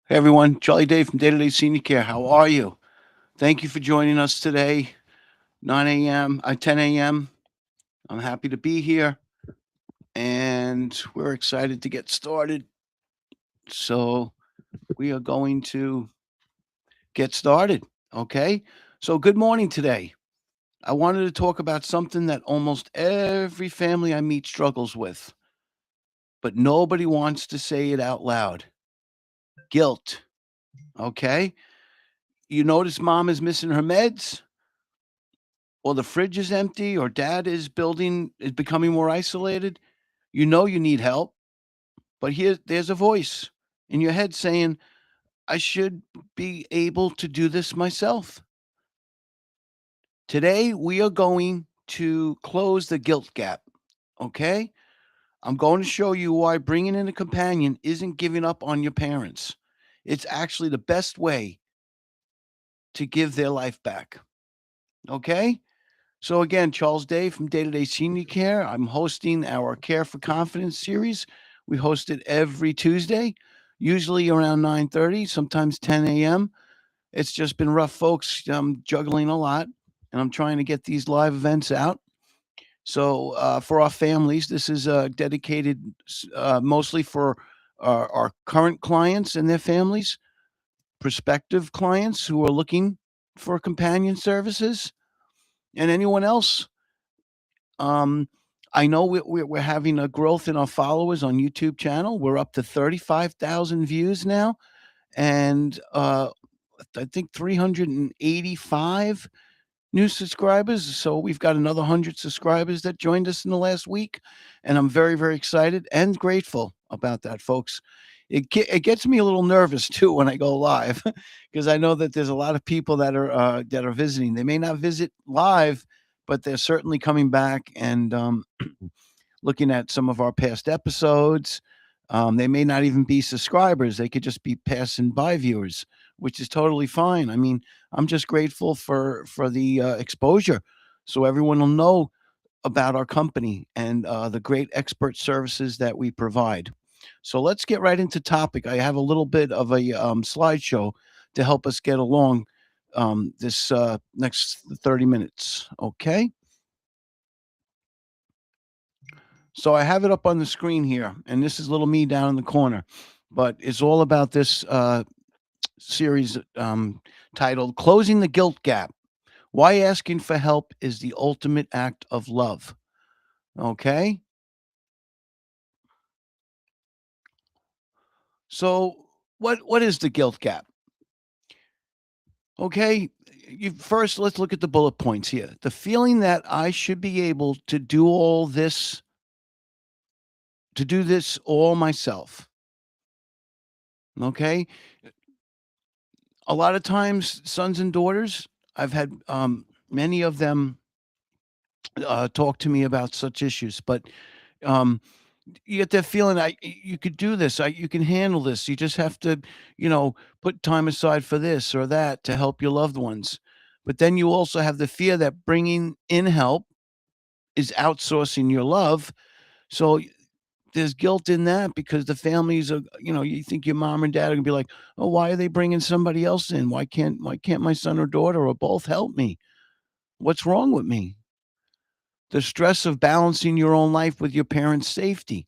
Hey everyone, Charlie Dave from Day to Day Senior Care. How are you? Thank you for joining us today, 9 a.m., 10 a.m. I'm happy to be here and we're excited to get started. So, we are going to get started. Okay. So, good morning today. I wanted to talk about something that almost every family I meet struggles with, but nobody wants to say it out loud guilt. Okay. You notice mom is missing her meds? Or the fridge is empty or dad is becoming more isolated, you know you need help, but there's a voice in your head saying, I should be able to do this myself. Today we are going to close the guilt gap, okay? I'm going to show you why bringing in a companion isn't giving up on your parents. It's actually the best way to give their life back, okay? So again, Charles Day from Day to Day Senior Care. I'm hosting our Care for Confidence series. We host it every Tuesday, usually around 9:30, sometimes 10 a.m. It's just been rough, folks. I'm juggling a lot, and I'm trying to get these live events out. So for our families, this is dedicated mostly for our current clients and their families, prospective clients who are looking for companion services, and anyone else. Um, I know we're having a growth in our followers on YouTube channel. We're up to 35,000 views now, and I think 385 new subscribers. So we've got another 100 subscribers that joined us in the last week, and I'm very, very excited and grateful about that, folks. It gets me a little nervous too when I go live because I know that there's a lot of people that are visiting. They may not visit live, but they're certainly coming back and looking at some of our past episodes. They may not even be subscribers; they could just be passing by viewers, which is totally fine. I mean, I'm just grateful for the exposure, so everyone will know about our company and the great expert services that we provide. So let's get right into topic. I have a little bit of a slideshow to help us get along this next 30 minutes. Okay. So I have it up on the screen here, and this is little me down in the corner, but it's all about this series titled Closing the Guilt Gap. Why asking for help is the ultimate act of love. Okay. So what is the guilt gap? Okay. First, let's look at the bullet points here. The feeling that I should be able to do this all myself. Okay. A lot of times, sons and daughters, I've had many of them talk to me about such issues, but um, you get that feeling you could do this, you can handle this. You just have to, put time aside for this or that to help your loved ones. But then you also have the fear that bringing in help is outsourcing your love. So there's guilt in that because the families are, you think your mom and dad are gonna be like, oh, why are they bringing somebody else in? Why can't my son or daughter or both help me? What's wrong with me? The stress of balancing your own life with your parents' safety.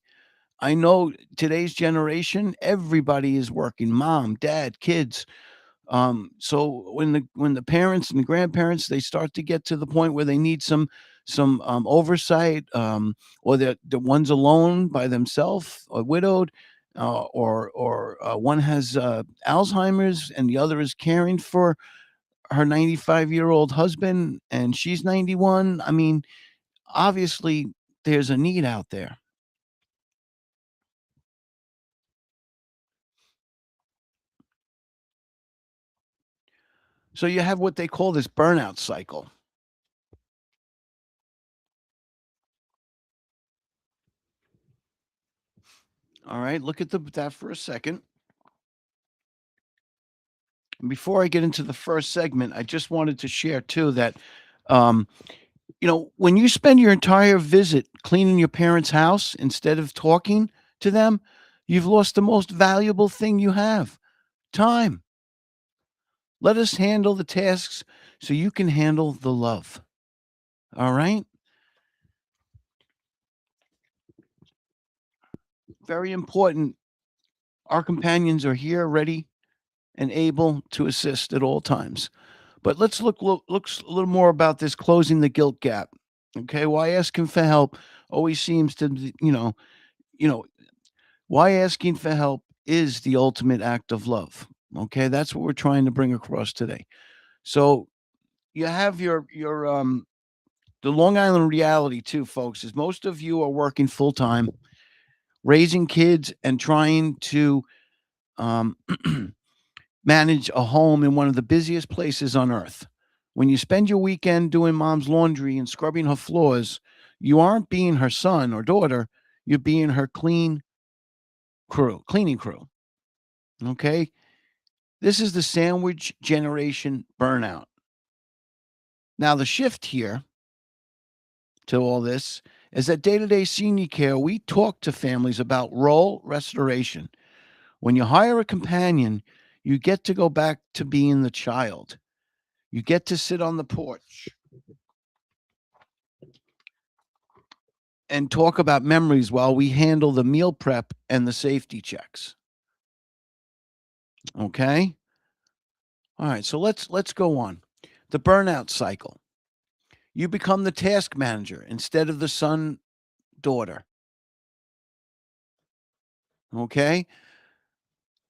I know today's generation, everybody is working, mom, dad, kids. So when the parents and the grandparents they start to get to the point where they need some oversight, or the one's alone by themselves or widowed, or one has Alzheimer's and the other is caring for her 95-year-old husband and she's 91. I mean, obviously there's a need out there. So you have what they call this burnout cycle. All right, look at that for a second. Before I get into the first segment, I just wanted to share too that, um, when you spend your entire visit cleaning your parents' house instead of talking to them, you've lost the most valuable thing you have, Time. Let us handle the tasks so you can handle the love. All right? Very important. Our companions are here, ready, and able to assist at all times. But let's looks a little more about this closing the guilt gap. Okay, why asking for help always seems to you know why asking for help is the ultimate act of love. Okay, that's what we're trying to bring across today. So you have your the Long Island reality too, folks, is most of you are working full time, raising kids, and trying to um, manage a home in one of the busiest places on earth. When you spend your weekend doing mom's laundry and scrubbing her floors, you aren't being her son or daughter, you're being her cleaning crew. Okay? This is the sandwich generation burnout. Now, the shift here to all this is that day to day senior care, we talk to families about role restoration. When you hire a companion, you get to go back to being the child. You get to sit on the porch and talk about memories while we handle the meal prep and the safety checks. Okay? All right, so let's go on. The burnout cycle. You become the task manager instead of the son daughter. Okay?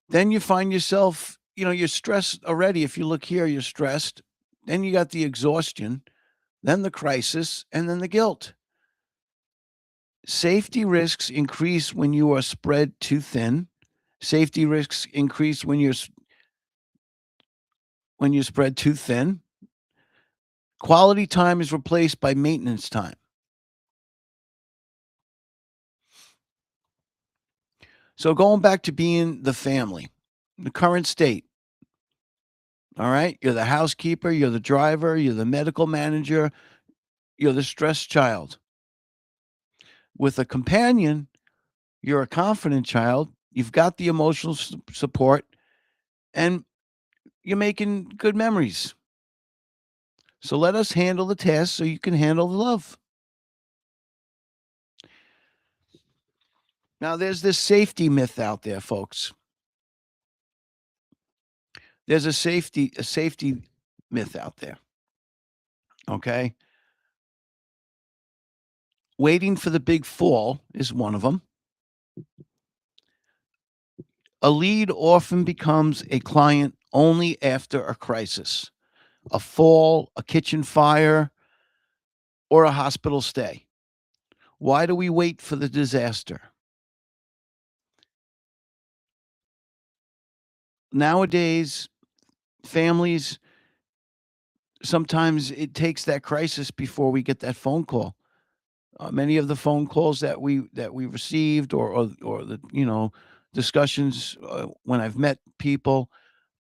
Then you find yourself, you're stressed already. If you look here, you're stressed. Then you got the exhaustion, then the crisis, and then the guilt. Safety risks increase when you are spread too thin. Safety risks increase when you're spread too thin. Quality time is replaced by maintenance time. So going back to being the family, the current state, all right? You're the housekeeper, you're the driver, you're the medical manager, you're the stressed child. With a companion, you're a confident child, you've got the emotional support, and you're making good memories. So let us handle the task so you can handle the love. Now, there's this safety myth out there, folks. There's a safety myth out there. Okay. Waiting for the big fall is one of them. A lead often becomes a client only after a crisis, a fall, a kitchen fire, or a hospital stay. Why do we wait for the disaster? Nowadays, families, sometimes it takes that crisis before we get that phone call. Many of the phone calls that we received, or the discussions when I've met people,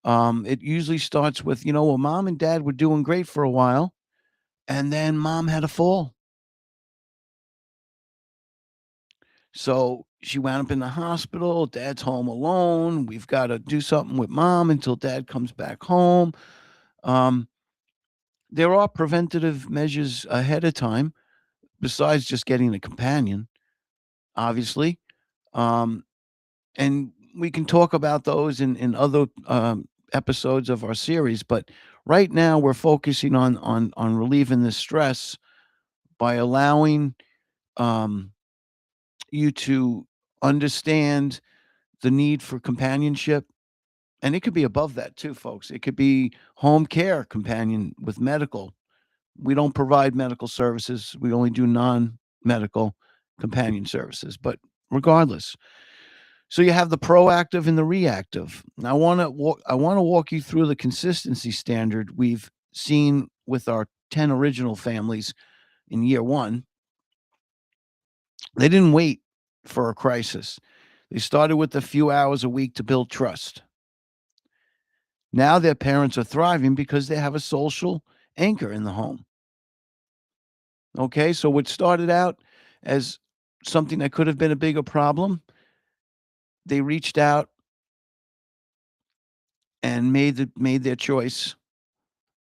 it usually starts with, well, mom and dad were doing great for a while, and then mom had a fall. So she wound up in the hospital. Dad's home alone. We've got to do something with mom until dad comes back home. Um, there are preventative measures ahead of time besides just getting a companion, obviously. Um, and we can talk about those in other episodes of our series. But right now, we're focusing on relieving the stress by allowing um, you to understand the need for companionship. And it could be above that too, folks. It could be home care companion with medical. We don't provide medical services. We only do non-medical companion services. But regardless, so you have the proactive and the reactive. Now, I want to walk you through the consistency standard we've seen with our 10 original families in year 1. They didn't wait for a crisis. They started with a few hours a week to build trust. Now their parents are thriving because they have a social anchor in the home. Okay, so what started out as something that could have been a bigger problem, they reached out and made their choice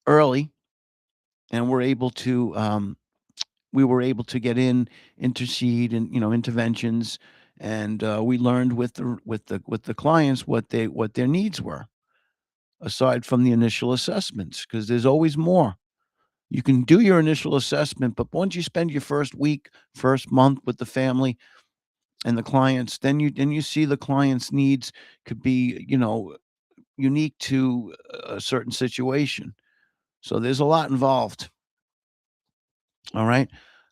early, and we were able to get in, intercede, and interventions, and we learned with the clients what their needs were, aside from the initial assessments, because there's always more. You can do your initial assessment, but once you spend your first week, first month with the family and the clients, then you see the client's needs could be, unique to a certain situation. So there's a lot involved. All right.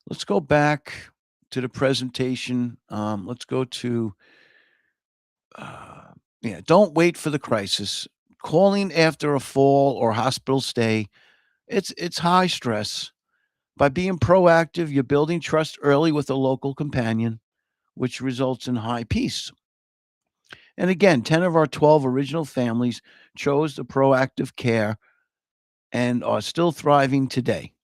Let's go back to the presentation. Let's go to, yeah, don't wait for the crisis. Calling after a fall or hospital stay, it's high stress. By being proactive, you're building trust early with a local companion, which results in high peace. And again, 10 of our 12 original families chose the proactive care and are still thriving today.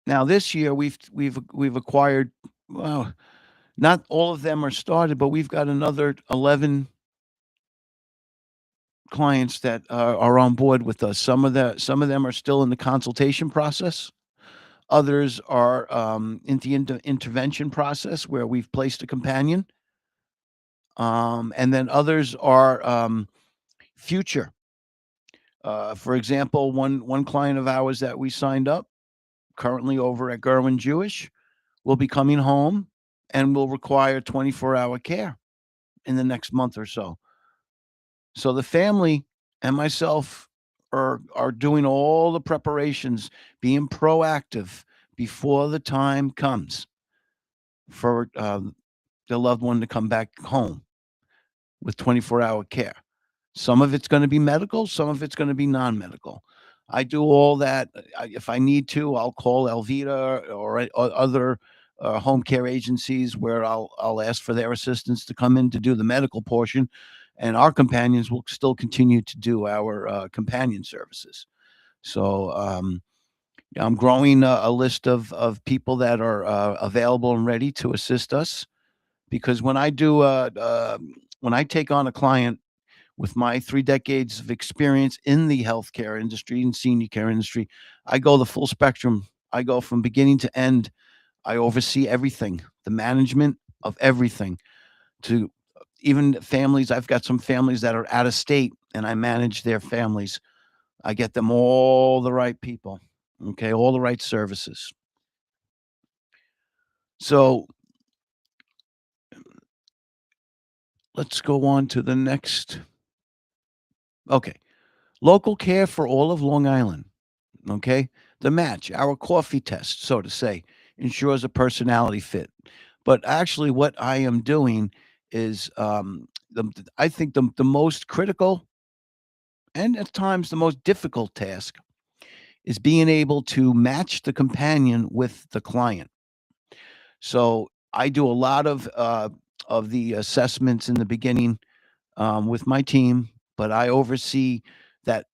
Now, this year we've acquired, well, not all of them are started, but we've got another 11 clients that are on board with us. Some of them are still in the consultation process. Others are in the intervention process where we've placed a companion, and then others are future. For example, one client of ours that we signed up currently over at Gerwin Jewish will be coming home and will require 24-hour care in the next month or so. So the family and myself are doing all the preparations, being proactive before the time comes for the loved one to come back home with 24-hour care. Some of it's going to be medical, some of it's going to be non-medical. I do all that. If I need to, I'll call Elvita or other home care agencies where I'll ask for their assistance to come in to do the medical portion, and our companions will still continue to do our companion services. So I'm growing a list of people that are available and ready to assist us, because when I take on a client with my 3 decades of experience in the healthcare industry and senior care industry, I go the full spectrum. I go from beginning to end. I oversee everything, the management of everything, to even families. I've got some families that are out of state, and I manage their families. I get them all the right people, okay, all the right services. So let's go on to the next. Okay. Local care for all of Long Island. Okay. The match, our coffee test, so to say, ensures a personality fit. But actually, what I am doing is I think the most critical and at times the most difficult task is being able to match the companion with the client. So I do a lot of the assessments in the beginning with my team, but I oversee that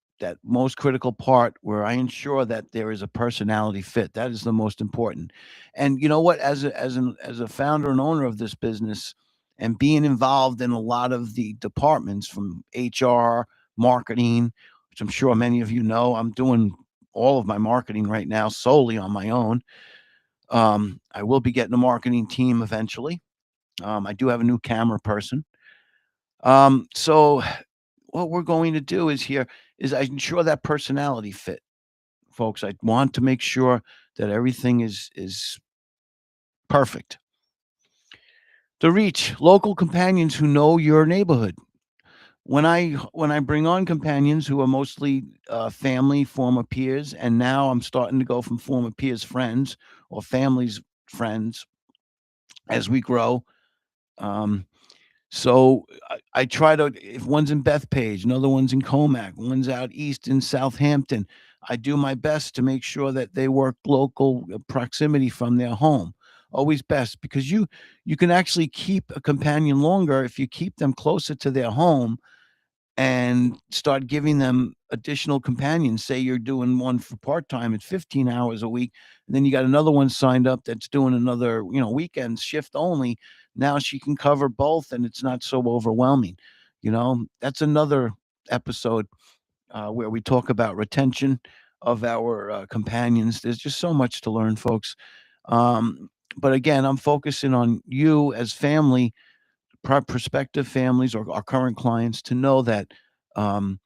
most critical part where I ensure that there is a personality fit. That is the most important. And you know what? As a founder and owner of this business, and being involved in a lot of the departments from HR, marketing, which I'm sure many of you know, I'm doing all of my marketing right now solely on my own. I will be getting a marketing team eventually. I do have a new camera person. So what we're going to do is I ensure that personality fit, folks. I want to make sure that everything is perfect. The reach local companions who know your neighborhood. When I bring on companions who are mostly family, former peers, and now I'm starting to go from former peers, friends, or families, friends, as we grow. Um, So I try to, if one's in Bethpage, another one's in Comac, one's out east in Southampton, I do my best to make sure that they work local proximity from their home. Always best, because you can actually keep a companion longer if you keep them closer to their home, and start giving them additional companions. Say you're doing one for part-time at 15 hours a week, and then you got another one signed up that's doing another, weekend shift only. Now she can cover both and it's not so overwhelming. That's another episode where we talk about retention of our companions. There's just so much to learn, folks. But again, I'm focusing on you as family, prospective families, or our current clients, to know that um,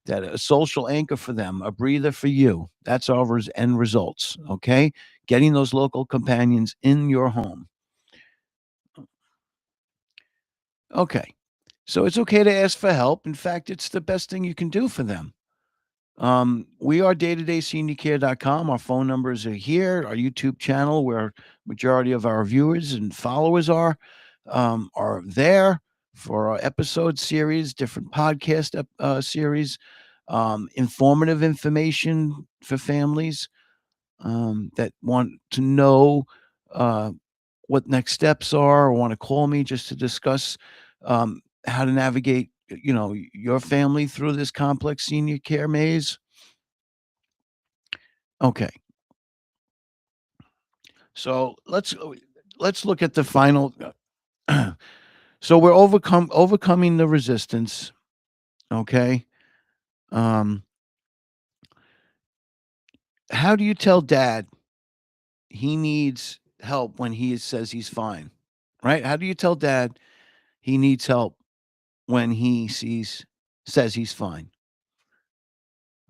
that a social anchor for them, a breather for you. That's our end results. Okay, getting those local companions in your home. Okay, so it's okay to ask for help. In fact, it's the best thing you can do for them. We are day-to-day-senior-care.com. Our phone numbers are here. Our YouTube channel, where majority of our viewers and followers are there for our episode series, different podcast series, informative information for families that want to know uh, what next steps are, or want to call me just to discuss how to navigate, your family through this complex senior care maze. Okay, so let's look at the final. So we're overcoming the resistance. Okay, um, how do you tell dad he needs help when he says he's fine? Right? How do you tell dad he needs help when he says he's fine?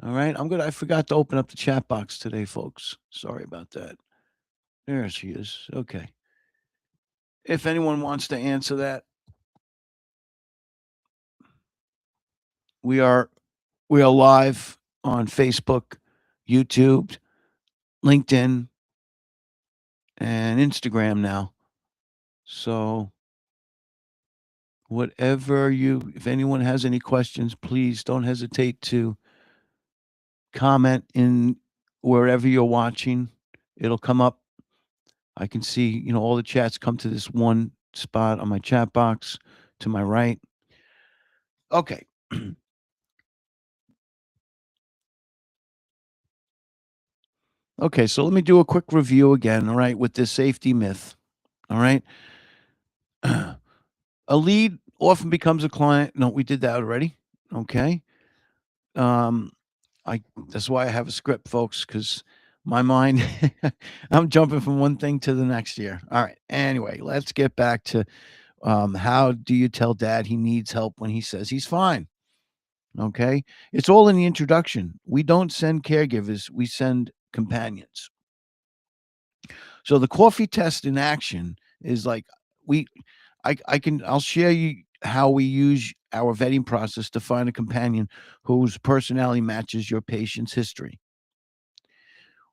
All right, I forgot to open up the chat box today, folks. Sorry about that. There she is. Okay. If anyone wants to answer that, we are we are live on Facebook, YouTube, LinkedIn, and Instagram now. So if anyone has any questions, please don't hesitate to comment in wherever you're watching. It'll come up. I can see, all the chats come to this one spot on my chat box to my right. Okay. Okay, so let me do a quick review again, all right, with this safety myth. All right. A lead often becomes a client. No, we did that already. Okay. Um, I That's why I have a script, folks, because my mind, I'm jumping from one thing to the next here. All right. Anyway, let's get back to how do you tell dad he needs help when he says he's fine? Okay. It's all in the introduction. We don't send caregivers, we send companions. So the coffee test in action is like we I'll share you how we use our vetting process to find a companion whose personality matches your patient's history.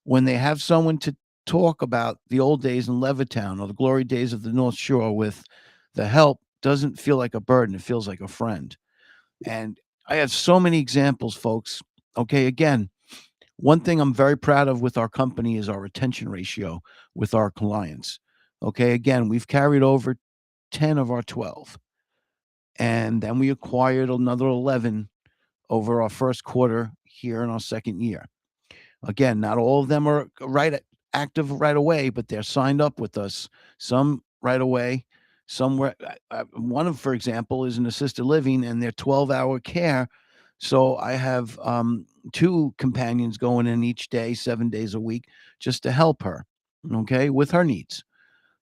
When they have someone to talk about the old days in Levittown or the glory days of the North Shore with, the help doesn't feel like a burden, it feels like a friend. And I have so many examples, folks. Okay, again, one thing I'm very proud of with our company is our retention ratio with our clients. Okay, again, we've carried over 10 of our 12, and then we acquired another 11 over our first quarter here in our second year. Again, not all of them are active right away, but they're signed up with us. Some right away, some were. One of, for example, is an assisted living, and they're 12-hour care. So I have two companions going in each day, 7 days a week, just to help her. Okay, with her needs.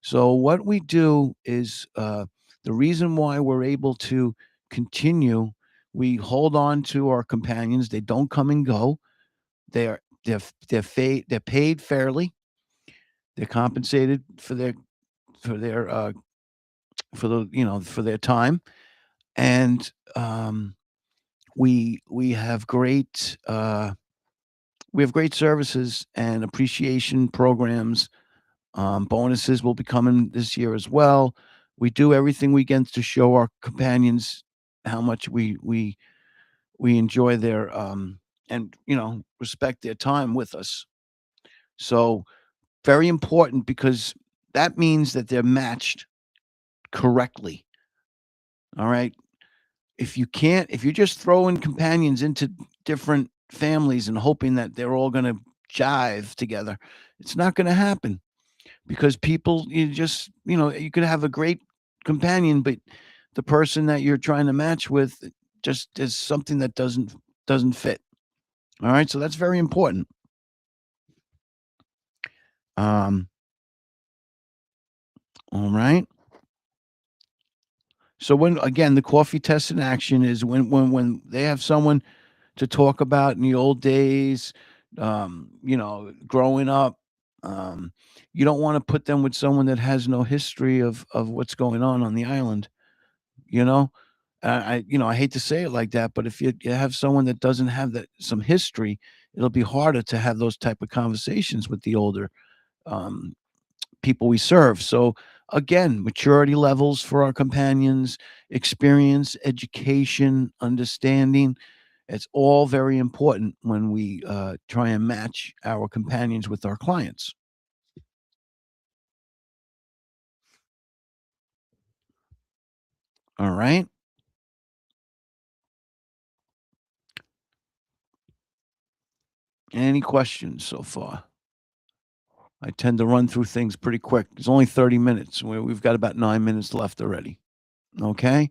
So what we do is the reason why we're able to continue. We hold on to our companions. They don't come and go. They're paid fairly. They're compensated for their for their time, and we have great services and appreciation programs. Bonuses will be coming this year as well. We do everything we can to show our companions how much we enjoy their and respect their time with us. So very important, because that means that they're matched correctly. All right. if you just throw in companions into different families and hoping that they're all gonna jive together, it's not gonna happen because people you just you could have a great companion, but the person that you're trying to match with just is something that doesn't fit. All right, so that's very important. Um, all right. So when again, the coffee test in action is when they have someone to talk about in the old days, growing up. Um, you don't want to put them with someone that has no history of what's going on the island. You know, I hate to say it like that, but if you have someone that doesn't have that some history, it'll be harder to have those type of conversations with the older um, people we serve. So again, maturity levels for our companions, experience, education, understanding. It's all very important when we try and match our companions with our clients. All right. Any questions so far? I tend to run through things pretty quick. It's only 30 minutes. We've got about 9 minutes left already. Okay.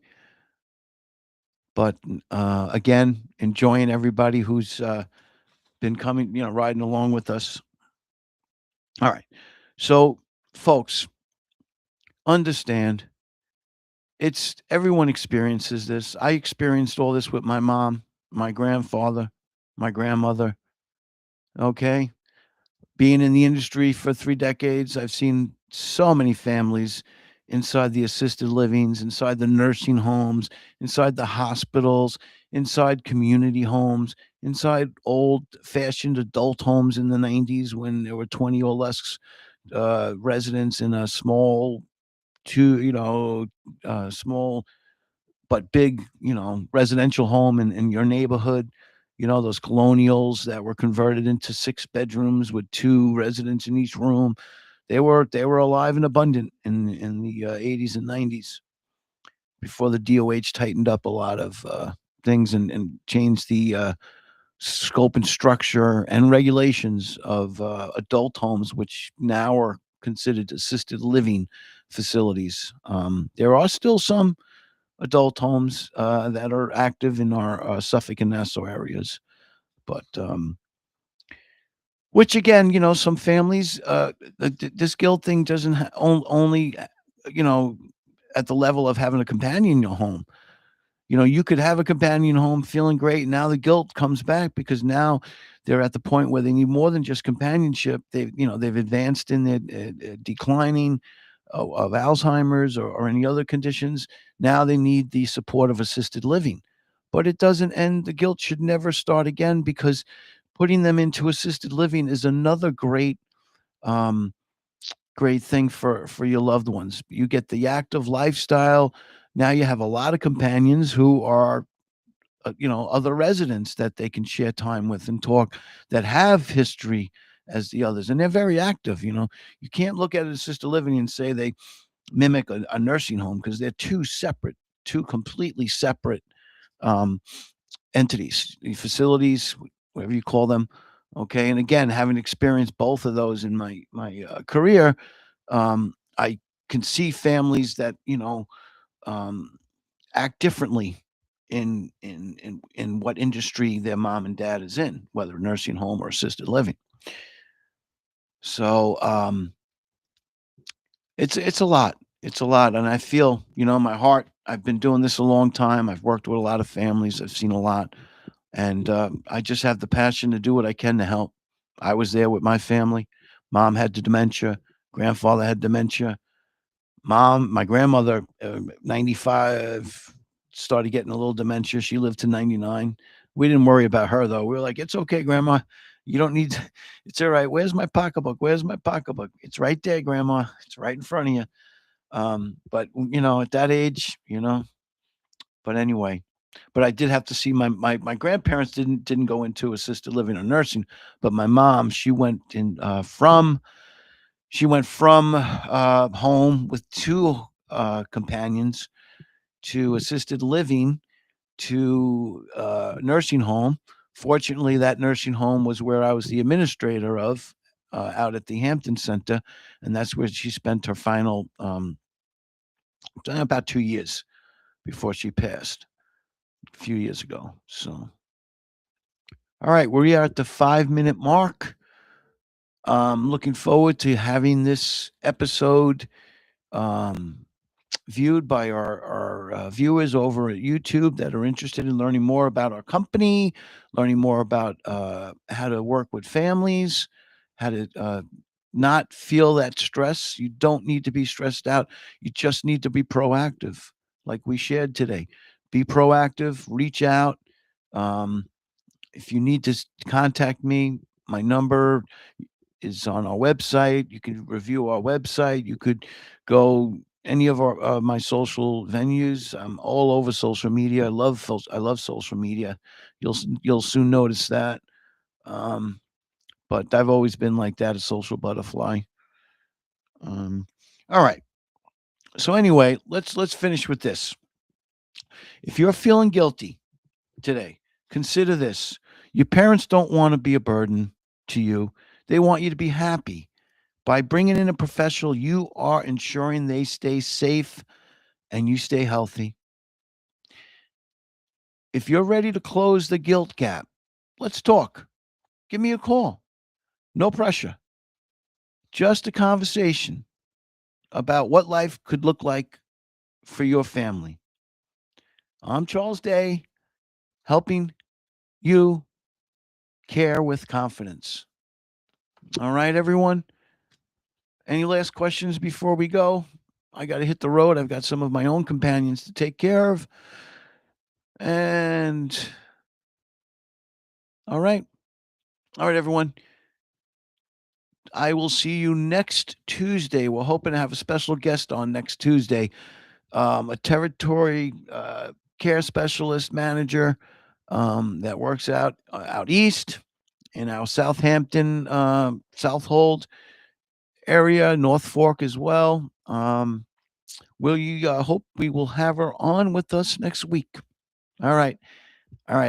But again, enjoying everybody who's been coming, riding along with us. All right. So, folks, understand it's everyone experiences this. I experienced all this with my mom, my grandfather, my grandmother. Okay. Being in the industry for 3 decades, I've seen so many families inside the assisted livings, inside the nursing homes, inside the hospitals, inside community homes, inside old fashioned adult homes in the 90s when there were 20 or less residents in a small, two, small but big, residential home in your neighborhood. Those colonials that were converted into 6 bedrooms with 2 residents in each room. They were alive and abundant in the 80s and 90s before the DOH tightened up a lot of things and changed the scope and structure and regulations of adult homes, which now are considered assisted living facilities. There are still some adult homes that are active in our Suffolk and Nassau areas. But which again, some families, this guilt thing doesn't only, you know, at the level of having a companion in your home. You could have a companion home feeling great. And now the guilt comes back because now they're at the point where they need more than just companionship. They've advanced in their declining of Alzheimer's or any other conditions. Now they need the support of assisted living. But it doesn't end. The guilt should never start again because putting them into assisted living is another um, great thing for your loved ones. You get the active lifestyle. Now you have a lot of companions who are other residents that they can share time with and talk that have history as the others, and they're very active. You can't look at assisted living and say they mimic a nursing home because they're two completely separate um, entities, the facilities, whatever you call them. Okay, and again, having experienced both of those in my career, I can see families that um, act differently in what industry their mom and dad is in, whether nursing home or assisted living. So it's a lot. It's a lot, and I feel my heart. I've been doing this a long time. I've worked with a lot of families. I've seen a lot, and I just have the passion to do what I can to help. I was there with my family. Mom had the dementia. Grandfather had dementia. My grandmother, 95, started getting a little dementia. She lived to 99. We didn't worry about her though. We were like, "It's okay, grandma. You don't need to, it's all right. Where's my pocketbook? Where's my pocketbook? It's right there, grandma. It's right in front of you." But at that age, but anyway, but I did have to see my grandparents didn't go into assisted living or nursing, but my mom, she went from home with two companions to assisted living to a nursing home. Fortunately, that nursing home was where I was the administrator of, out at the Hampton Center, and that's where she spent her final about 2 years before she passed a few years ago. So, all right, we are at the 5 minute mark. Looking forward to having this episode um, viewed by our viewers over at YouTube that are interested in learning more about our company, learning more about how to work with families, how to not feel that stress. You don't need to be stressed out. You just need to be proactive, like we shared today. Be proactive, reach out. Um, if you need to contact me, my number is on our website. You can review our website. You could go any of our my social venues. I'm all over social media. I love social media. You'll soon notice that. Um, but I've always been like that, a social butterfly. Um, all right. So anyway, let's finish with this. If you're feeling guilty today, consider this. Your parents don't want to be a burden to you. They want you to be happy. By bringing in a professional, you are ensuring they stay safe and you stay healthy. If you're ready to close the guilt gap, let's talk. Give me a call. No pressure. Just a conversation about what life could look like for your family. I'm Charles Day, helping you care with confidence. All right, everyone. Any last questions before we go? I got to hit the road. I've got some of my own companions to take care of. And all right. All right, everyone. I will see you next Tuesday. We're hoping to have a special guest on next Tuesday, a territory care specialist manager that works out east in our Southampton, Southold area, North Fork as well. Will you hope we will have her on with us next week? All right. All right.